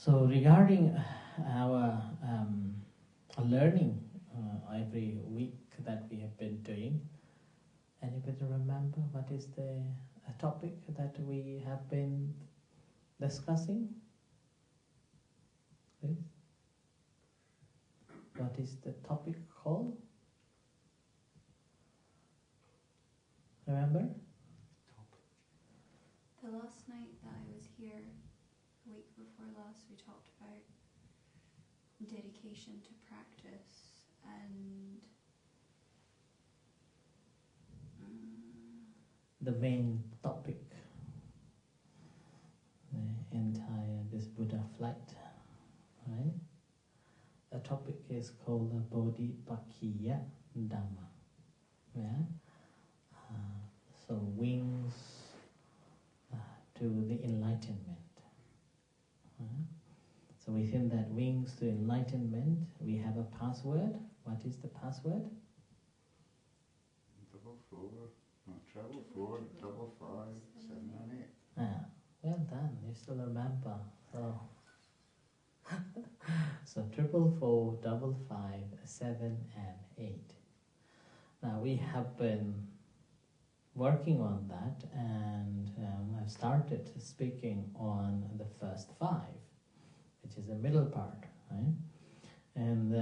So regarding our learning every week that we have been doing, anybody remember what is the topic that we have been discussing? Please. What is the topic called? Remember? The last night that I was here, the week before last, we talked about dedication to practice and the main topic, the entire this Buddha flight, right? The topic is called the Bodhipakkhya Dhamma. Yeah? So wings to the enlightenment. So within that wings to enlightenment, we have a password. What is the password? 444, travel 4, 555, 798. Well done. You still remember. So 444, 555, 7 and 8. Now we have been working on that, and I've started speaking on the first 5, which is the middle part, right? And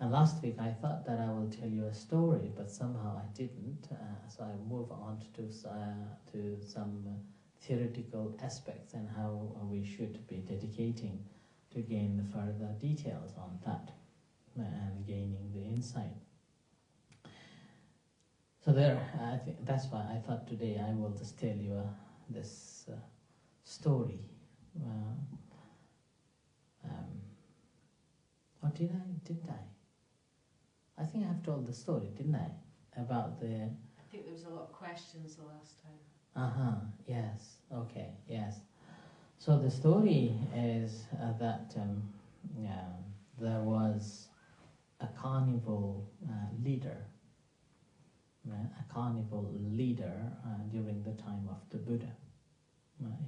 last week I thought that I will tell you a story, but somehow I didn't. So I move on to some theoretical aspects and how we should be dedicating to gain the further details on that and gaining the insight. So I think that's why I thought today I will just tell you this story. Or didn't I? I think I have told the story, didn't I? About the... I think there was a lot of questions the last time. Yes, okay, yes. So the story is that there was a carnival leader, during the time of the Buddha.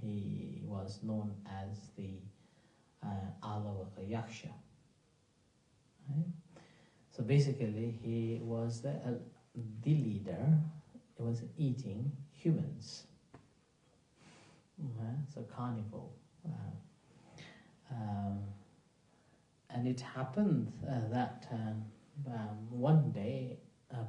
He was known as the Alavaka Yaksha. Right? So basically he was the leader. He was eating humans. So carnival. And it happened that one day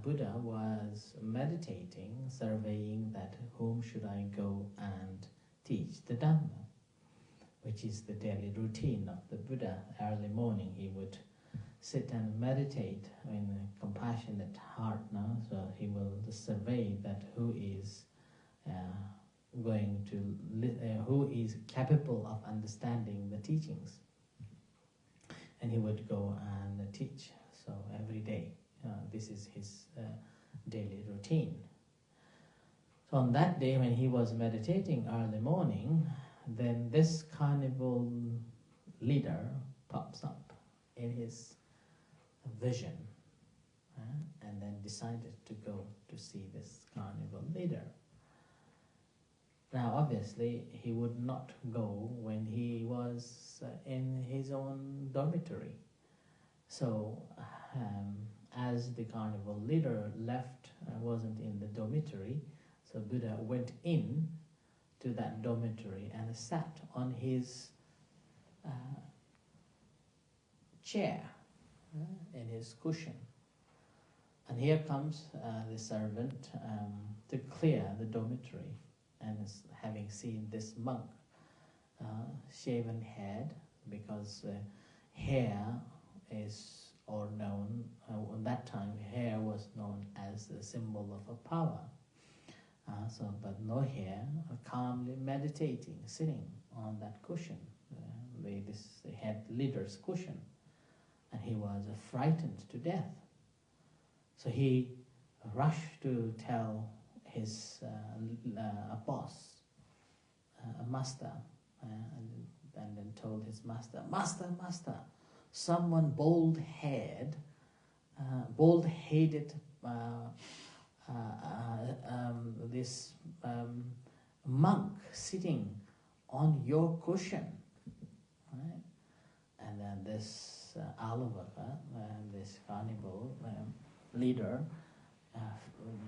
Buddha was meditating, surveying that whom should I go and teach the Dhamma, which is the daily routine of the Buddha. Early morning he would sit and meditate in a compassionate heart now, so he will survey that who is who is capable of understanding the teachings, and he would go and teach. So every day, this is his daily routine. So on that day when he was meditating early morning, then this carnival leader pops up in his vision, and then decided to go to see this carnival leader. Now obviously he would not go when he was in his own dormitory. So as the carnival leader left, wasn't in the dormitory, so Buddha went in to that dormitory and sat on his chair, in his cushion. And here comes the servant to clear the dormitory, and having seen this monk, shaven head, because hair is known, at that time hair was known as the symbol of a power. But no hair, calmly meditating, sitting on that cushion, this head leader's cushion. And he was frightened to death. So he rushed to tell his boss, a master, and then told his master, Master, someone bald-headed this monk sitting on your cushion, And then this Alavaka, this carnival leader,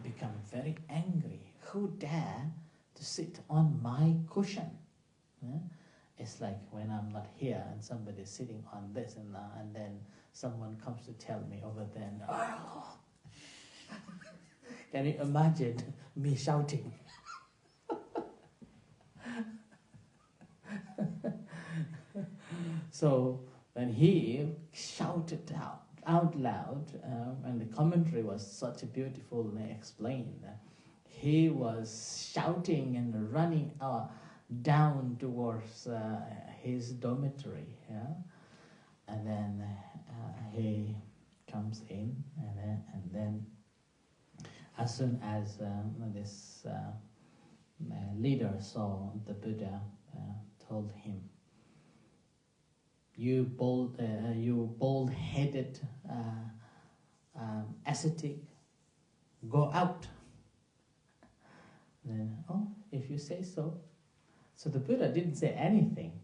become very angry. Who dare to sit on my cushion? Yeah? It's like when I'm not here and somebody's sitting on this and then someone comes to tell me over there. And, oh! Can you imagine me shouting? So when he shouted out loud, and the commentary was such a beautifully explained. He was shouting and running down towards his dormitory, yeah? And then he comes in, and then as soon as this leader saw the Buddha, told him, "You bald-headed ascetic, go out." Then, oh, if you say so. So the Buddha didn't say anything.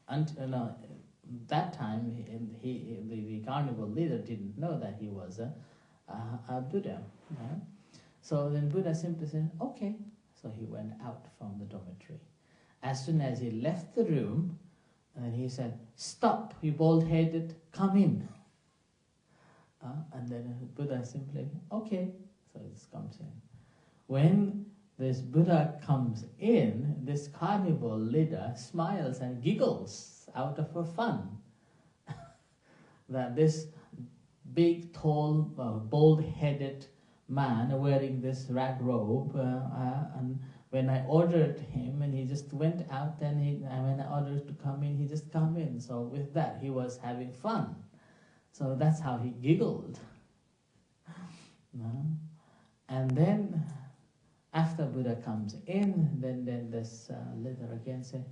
Until that time, the carnival leader didn't know that he was a Buddha. So then Buddha simply said, "Okay." So he went out from the dormitory. As soon as he left the room, and he said, "Stop, you bald-headed, come in." And then Buddha simply, "Okay." So this comes in. When this Buddha comes in, this carnival leader smiles and giggles out of her fun. That this big, tall, bald-headed man wearing this red robe, and when I ordered him and he just went out, then when I ordered to come in, he just come in. So with that, he was having fun. So that's how he giggled. And then after Buddha comes in, then this leader again say,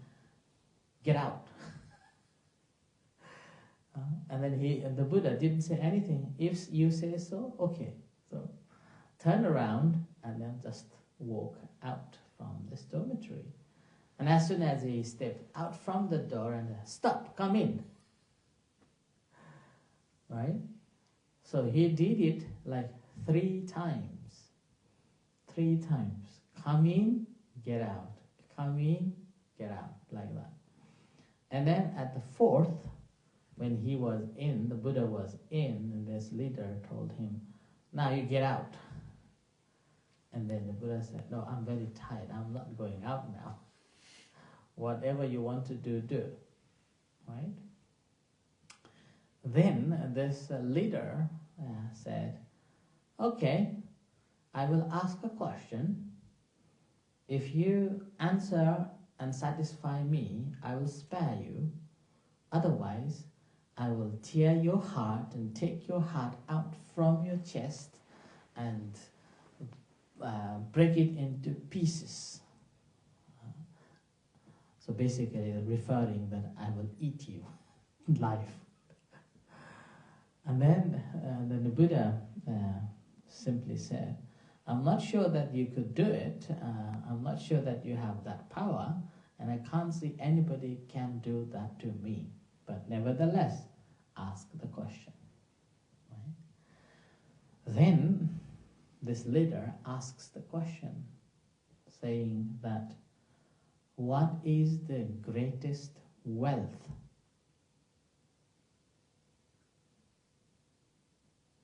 "Get out." And then the Buddha didn't say anything. If you say so, okay. So turn around and then just walk out from this dormitory. And as soon as he stepped out from the door and "Stop, come in." Right? So he did it like 3 times. 3 times. Come in, get out. Come in, get out. Like that. And then at the 4th, when he was in, the Buddha was in, and this leader told him, "Now you get out." And then the Buddha said, "No, I'm very tired. I'm not going out now. Whatever you want to do, do." Right? Then this leader said, "Okay, I will ask a question. If you answer and satisfy me, I will spare you. Otherwise, I will tear your heart and take your heart out from your chest and break it into pieces." So basically referring that I will eat you live. And then the Buddha simply said, "I'm not sure that you could do it. I'm not sure that you have that power, and I can't see anybody can do that to me. But nevertheless, ask the question." Right? Then this leader asks the question, saying that, "What is the greatest wealth?"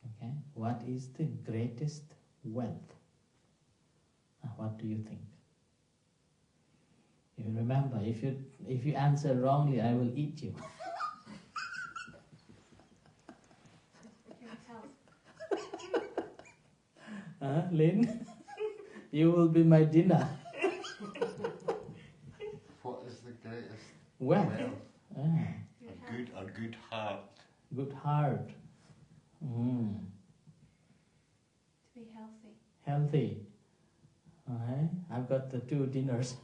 Okay, what is the greatest wealth? What do you think? You remember, if you answer wrongly, I will eat you. Lynn, you will be my dinner. What is the greatest Wealth. A good heart. Good heart. To be healthy. Healthy. Alright, I've got the 2 dinners.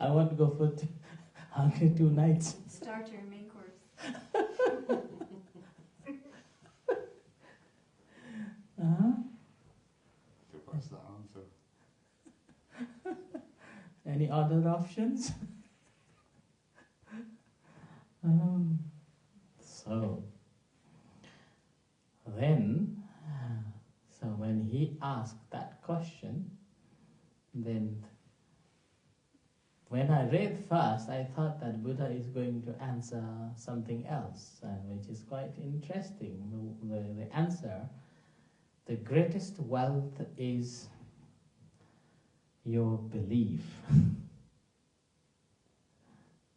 I want to go for hungry 2 nights. Starter and main course. What's the answer? Any other options? So then, so when he asked that question, then when I read first, I thought that Buddha is going to answer something else, which is quite interesting. The answer, the greatest wealth is your belief.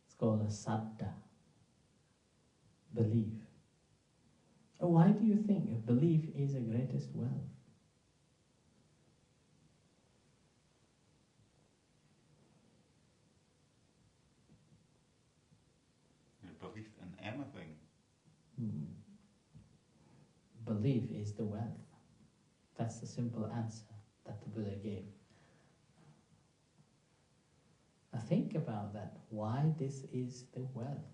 It's called a Saddha, belief. Why do you think belief is the greatest wealth? Your belief in anything. Belief is the wealth. That's the simple answer that the Buddha gave. Now think about that, why this is the wealth.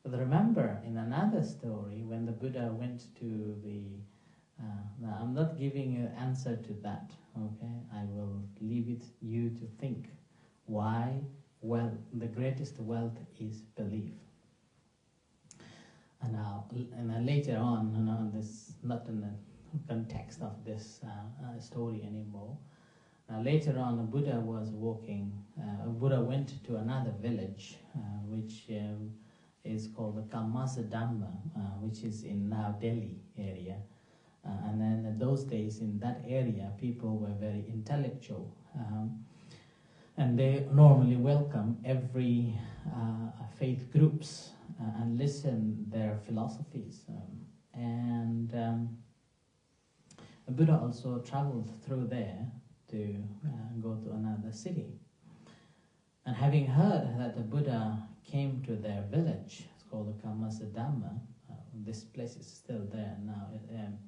But remember, in another story, when the Buddha went to the... now I'm not giving an answer to that, okay? I will leave it you to think why the greatest wealth is belief. And later on, this not in the context of this story anymore. Later on, Buddha was walking. Buddha went to another village, which is called the Saddha, which is in now Delhi area. And then in those days, in that area, people were very intellectual. And they normally welcome every faith groups and listen their philosophies. Buddha also traveled through there to go to another city. And having heard that the Buddha came to their village, it's called the Saddha, this place is still there now.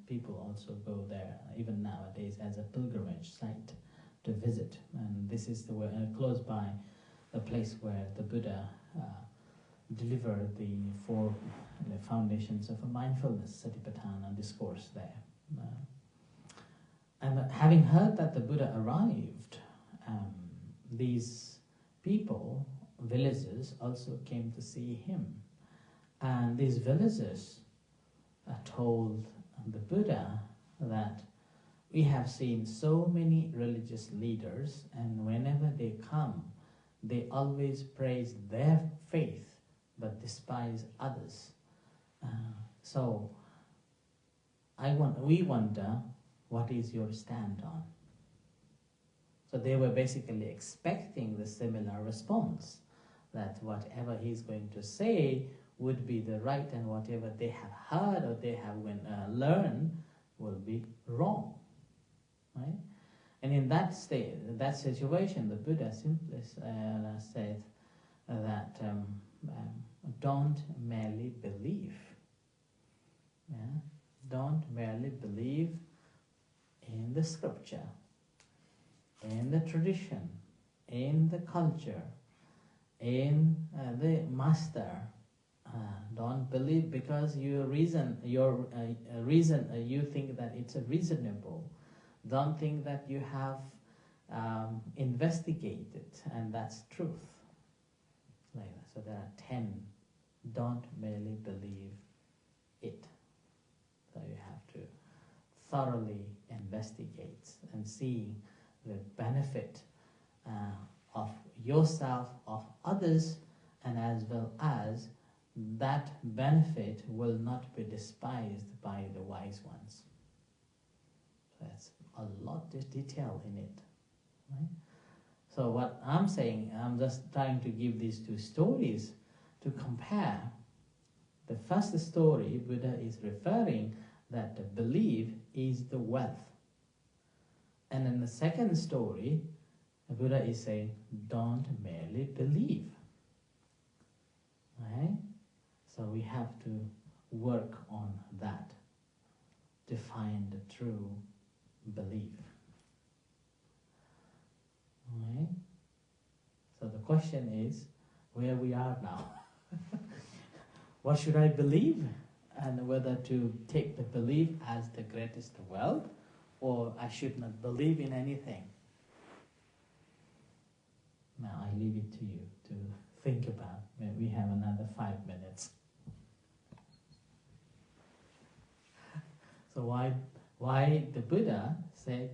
People also go there, even nowadays, as a pilgrimage site to visit. And this is the close by the place where the Buddha delivered the four foundations of a mindfulness, Satipatthana discourse there. And having heard that the Buddha arrived, these people, villagers, also came to see him. And these villagers told the Buddha that we have seen so many religious leaders, and whenever they come, they always praise their faith but despise others. So we wonder, what is your stand on? So they were basically expecting the similar response, that whatever he's going to say would be the right, and whatever they have heard or they have learned will be wrong, right? And in that state, that situation, the Buddha simply said that don't merely believe. Yeah? Don't merely believe in the scripture, in the tradition, in the culture, in the master. Don't believe because you think that it's reasonable. Don't think that you have investigated and that's truth. Like that. So there are 10. Don't merely believe it. So you have to thoroughly investigate and see the benefit of yourself, of others, and as well as that benefit will not be despised by the wise ones. So that's a lot of detail in it, right? So what I'm saying, I'm just trying to give these two stories to compare. The first story, Buddha is referring that the belief is the wealth. And in the second story, the Buddha is saying, don't merely believe. Right? So we have to work on that to find the true belief. Right? So the question is, where we are now. What should I believe? And whether to take the belief as the greatest wealth, or I should not believe in anything. Now I leave it to you to think about. We have another 5 minutes. So why the Buddha said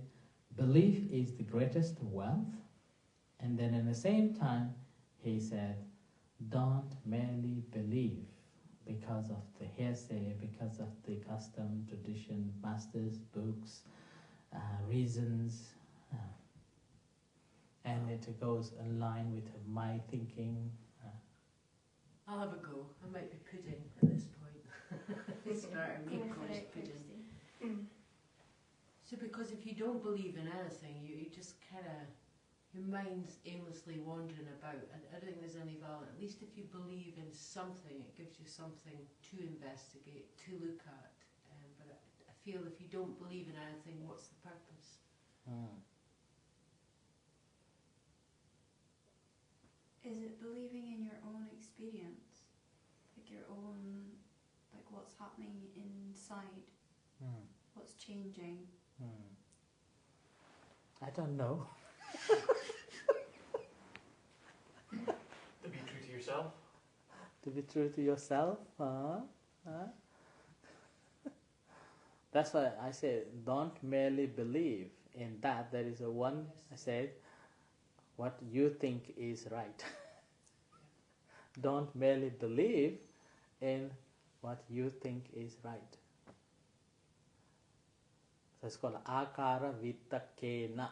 belief is the greatest wealth, and then at the same time he said don't merely believe because of the hearsay, because of the custom, tradition, masters, books, reasons, and it goes in line with my thinking. I'll have a go. I might be pudding at this point. Start a main course pudding. So because if you don't believe in anything, you just kind of, your mind's aimlessly wandering about. I don't think there's any value. At least if you believe in something, it gives you something to investigate, to look at. But I feel if you don't believe in anything, what's the purpose? Is it believing in your own experience? Like your own, like what's happening inside? What's changing? I don't know. To be true to yourself. To be true to yourself. That's why I say don't merely believe in that. There is a one, I said, what you think is right. Don't merely believe in what you think is right. So it's called akara vitakena.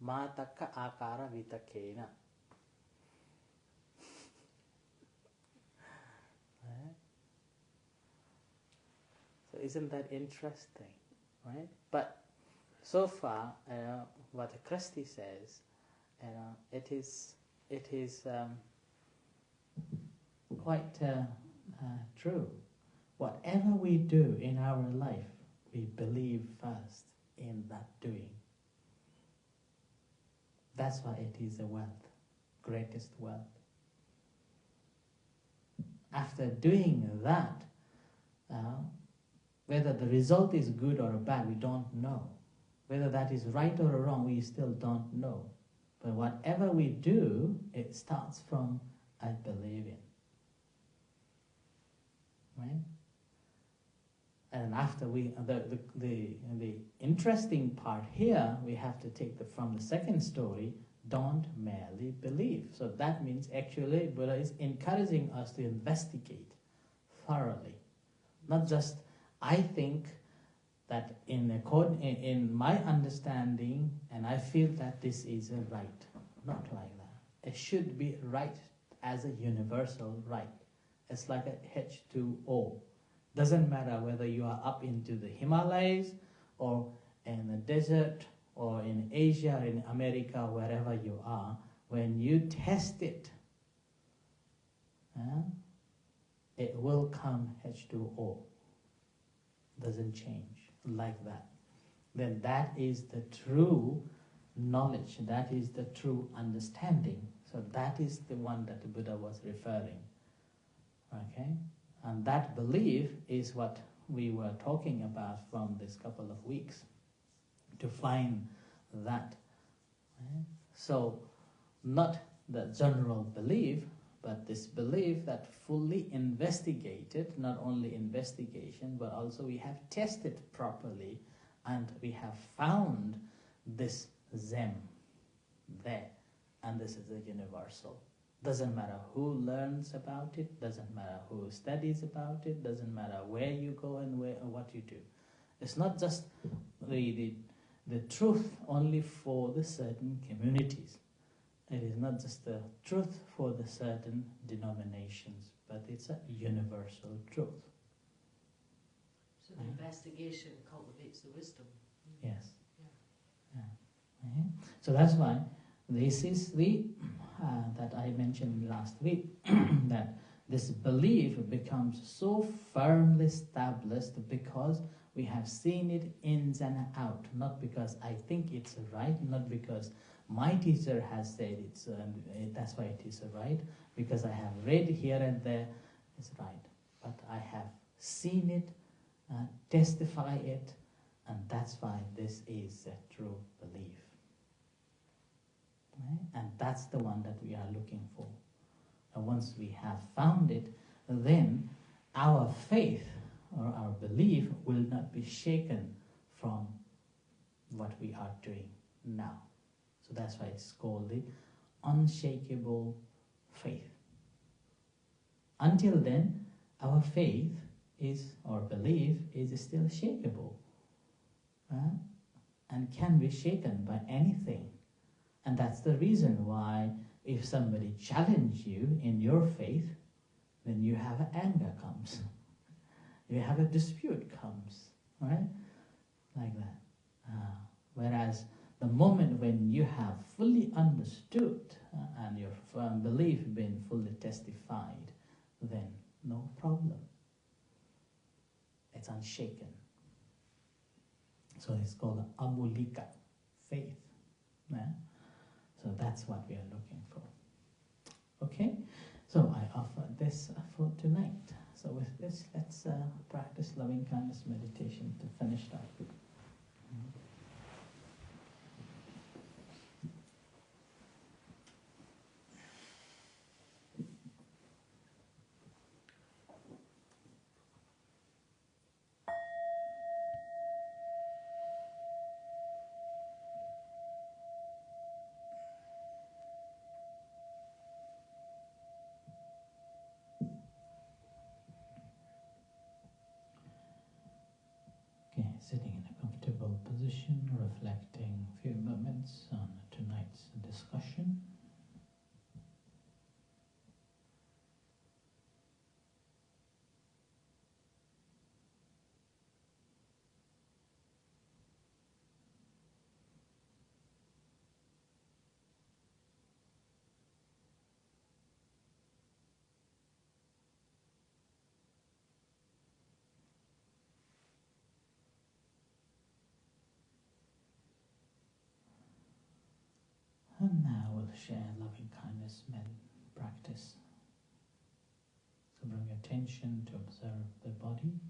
Mataka akara vitakena. So isn't that interesting, right? But so far, what Christy says, it is quite true. Whatever we do in our life, we believe first in that doing. That's why it is a wealth, greatest wealth. After doing that, whether the result is good or bad, we don't know. Whether that is right or wrong, we still don't know. But whatever we do, it starts from I believe in. Right? And after the interesting part here, we have to take from the second story, don't merely believe. So that means actually Buddha is encouraging us to investigate thoroughly. Not just, I think that in my understanding, and I feel that this is a right. Not like that. It should be right as a universal right. It's like a H2O. Doesn't matter whether you are up into the Himalayas or in the desert or in Asia or in America, wherever you are, when you test it, it will come H2O. Doesn't change like that. Then that is the true knowledge, that is the true understanding. So that is the one that the Buddha was referring. Okay? And that belief is what we were talking about from this couple of weeks, to find that. Right? So, not the general belief, but this belief that fully investigated, not only investigation, but also we have tested properly, and we have found this Zen there, and this is a universal. Doesn't matter who learns about it, doesn't matter who studies about it, doesn't matter where you go and where or what you do. It's not just the truth only for the certain communities. It is not just the truth for the certain denominations, but it's a universal truth. So the investigation cultivates the wisdom. Yes. Yeah. So that's why this is the that I mentioned last week, that this belief becomes so firmly established because we have seen it ins and out, not because I think it's right, not because my teacher has said it's that's why it is right, because I have read here and there, it's right. But I have seen it, testify it, and that's why this is a true belief. Right? And that's the one that we are looking for. once we have found it, then our faith or our belief will not be shaken from what we are doing now. So that's why it's called the unshakable faith. Until then, our faith is, or belief is still shakeable, and can be shaken by anything. And that's the reason why if somebody challenges you in your faith, then you have anger comes. You have a dispute comes, right? Like that. Whereas the moment when you have fully understood and your firm belief been fully testified, then no problem. It's unshaken. So it's called amulika, faith. Yeah? So that's what we are looking for. Okay? So I offer this for tonight. So with this, let's practice loving kindness meditation to finish up. Okay, sitting in a comfortable position, reflecting a few moments on tonight's discussion. And now we'll share loving kindness practice. So bring attention to observe the body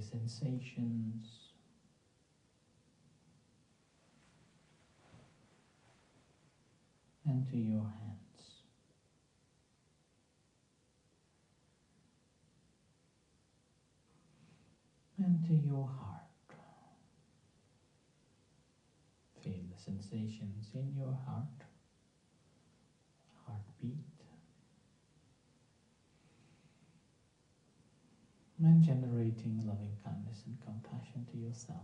sensations, and to your hands. And to your heart. Feel the sensations in your heart, heartbeat, and generating loving kindness and compassion to yourself.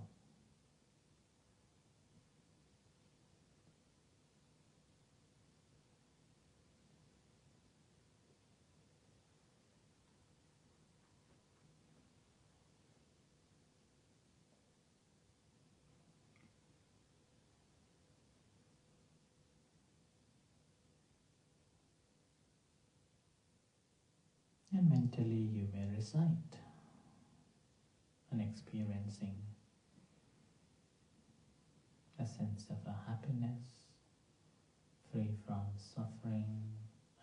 And mentally you may recite and experiencing a sense of a happiness, free from suffering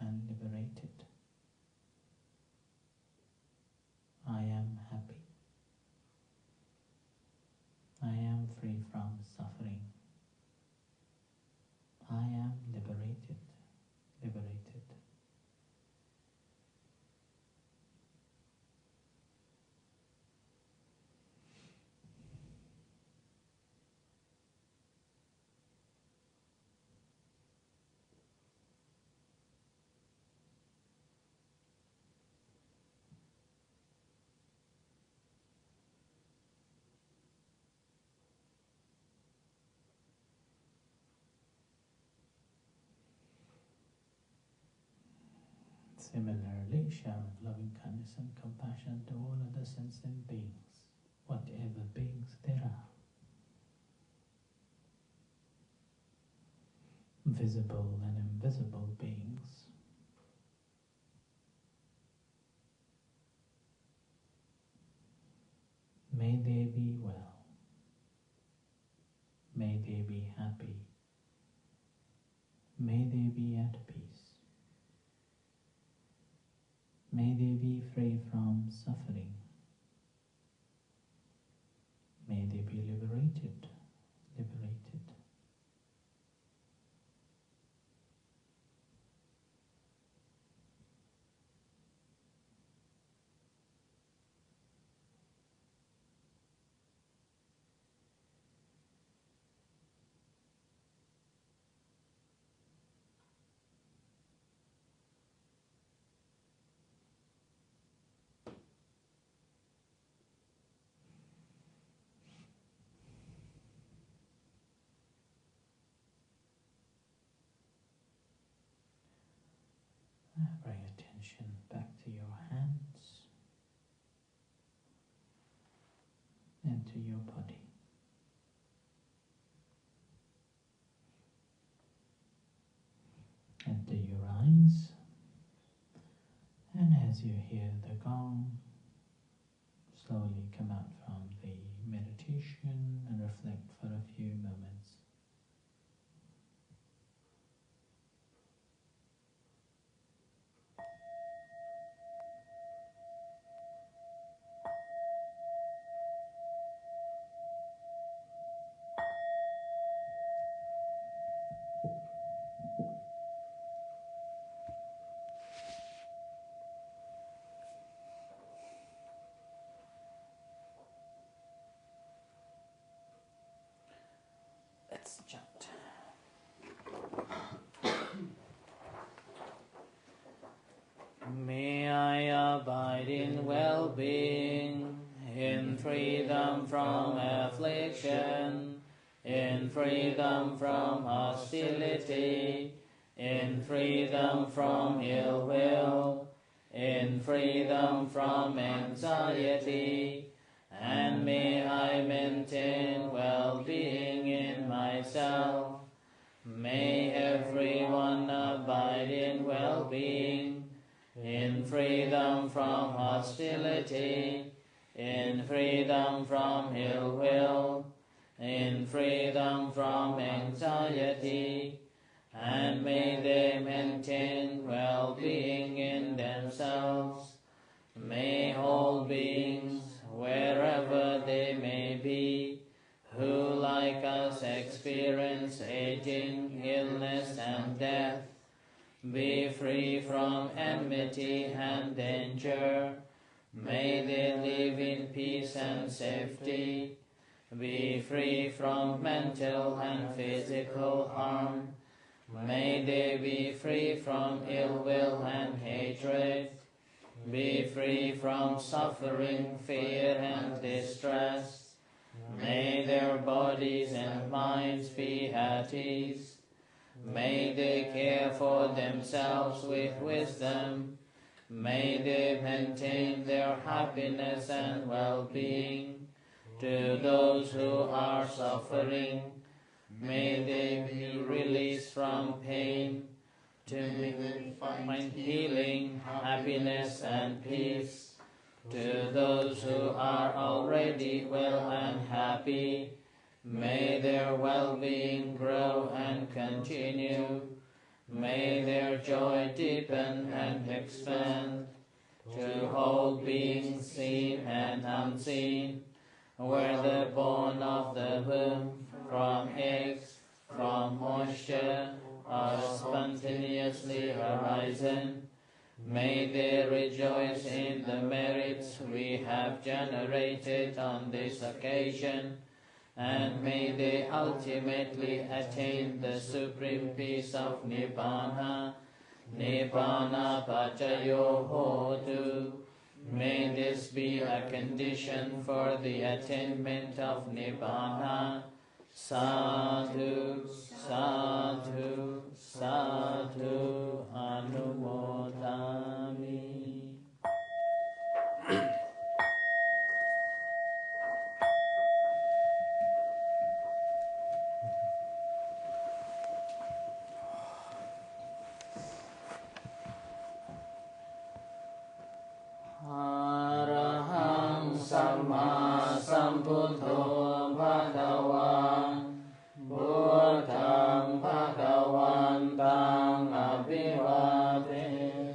and liberated. I am happy. I am free from suffering. I am liberated, liberated. Similarly, shower loving kindness and compassion to all other sentient beings, whatever beings there are, visible and invisible beings. May they be well. May they be happy. May they be at peace. May they be free from suffering. May they be liberated, liberated. Bring attention back to your hands and to your body. And to your eyes. And as you hear the gong, slowly come out from the meditation and reflect for a few moments. Let's chant. May I abide in well-being, in freedom from affliction, in freedom from hostility, in freedom from ill will, in freedom from anxiety, and may I maintain well-being in myself. May everyone abide in well-being, in freedom from hostility, in freedom from ill will, in freedom from anxiety, and may they maintain well-being in themselves. May all beings, wherever they may be, who like us experience aging, illness and death, be free from enmity and danger. May they live in peace and safety, be free from mental and physical harm. May they be free from ill will and hatred, be free from suffering, fear and distress. May their bodies and minds be at ease. May they care for themselves with wisdom. May they maintain their happiness and well-being. To those who are suffering, may they be released from pain. To find healing, happiness and peace. To those who are already well and happy, may their well-being grow and continue. May their joy deepen and expand. To all beings seen and unseen, whether born of the womb, from eggs, from moisture, or spontaneously arising, may they rejoice in the merits we have generated on this occasion, and may they ultimately attain the supreme peace of Nibbana. Nibbana Pacayo Hotu. May this be a condition for the attainment of Nibbana. Sadhu, sadhu, sadhu, anumodami. Arahang Samma Sambuddho Bhagavan Buddhang Bhagavantang Abhivademi.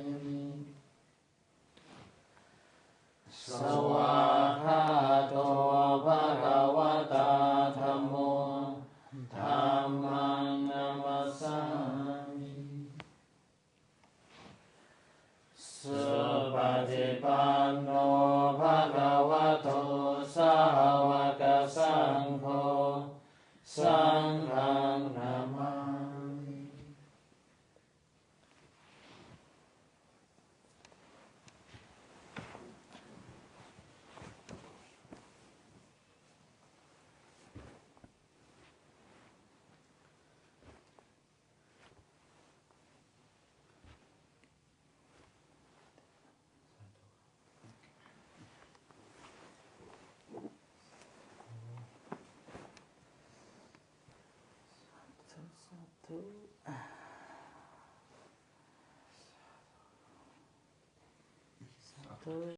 Sawakhato Bhagavata Dhammo Dhammang Namasami. Supatipanno Bhagavato Sāvaka Saṅgho Saṅghang Namami. suppose.